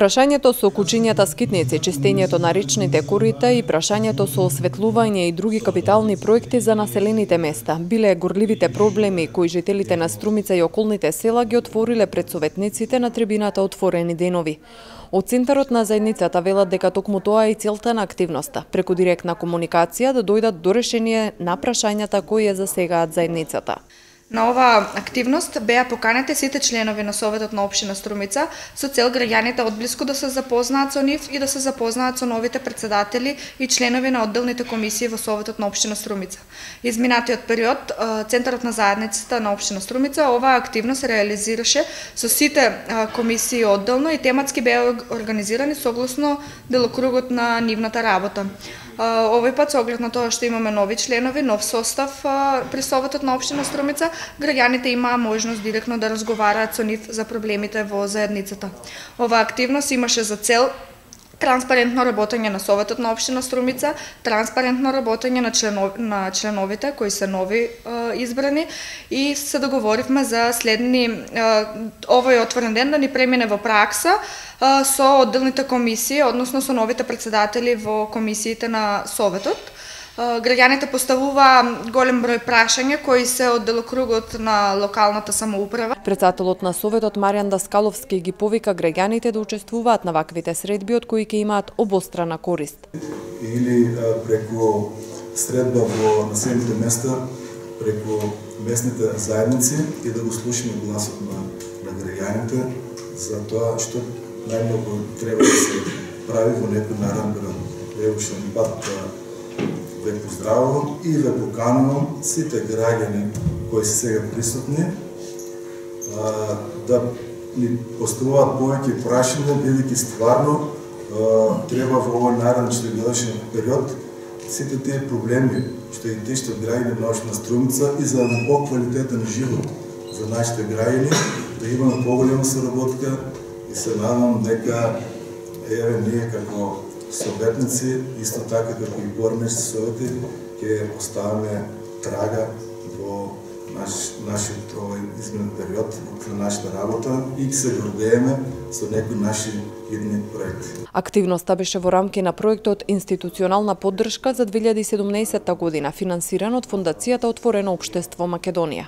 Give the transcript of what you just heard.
Прашањето со кучињата скитници, чистењето на речните корита и прашањето со осветлување и други капитални проекти за населените места биле горливите проблеми кои жителите на Струмица и околните села ги отвориле пред советниците на трибината Отворени денови. Од центарот на заедницата велат дека токму тоа е и целта на активноста, преку директна комуникација да дојдат до решение на прашањата кои ја засегаат заедницата. На оваа активност беа поканети сите членови на Советот на општина Струмица со цел граѓаните одблиску да се запознаат со нив и да се запознаат со новите председатели и членови на одделните комисии во Советот на општина Струмица. Изминатиот период Центарот на заедницата на општина Струмица оваа активност се реализираше со сите комисии одделно и тематски беа организирани согласно делокругот на нивната работа. Овој пат со оглед на тоа што имаме нови членови, нов состав при Советот на општина Струмица, граѓаните имаа можност директно да разговараат со нив за проблемите во заедницата. Оваа активност имаше за цел транспарентно работење на Советот на општина Струмица, транспарентно работење на членовите кои се нови избрани и се договоривме за следни овој отворен ден да ни премине во пракса со одделните комисии, односно со новите председатели во комисиите на Советот. Граѓаните поставуваа голем број прашања кои се од делокругот на локалната самоуправа. Председателот на Советот Маријан Даскаловски ги повика граѓаните да учествуваат на ваквите средби од кои ќе имаат обострана корист. Или преку средба во населените места, преку местните заедници и да го слушаме гласот на граѓаните за тоа што најмногу треба да се прави во некој нареден период. Ево што ни пат ве поздравувам и ве поканувам сите граѓани кои се сега присутни да ни поставуваат повеќе прашања, бидејќи стварно треба во овој нареден 4-годишен период сите тие проблеми што ги тиштат граѓани на општина Струмица и за поквалитетен живот за нашите граѓани, да имаме поголема соработка и се надам дека ние како советници, исто така како и бормешци совети, ќе поставиме трага во нашиот изминат период во нашата работа и ќе се гордееме со некои наши идни проекти. Активноста беше во рамки на проектот Институционална поддршка за 2017 година, финансиран од Фондацијата Отворено општество Македонија.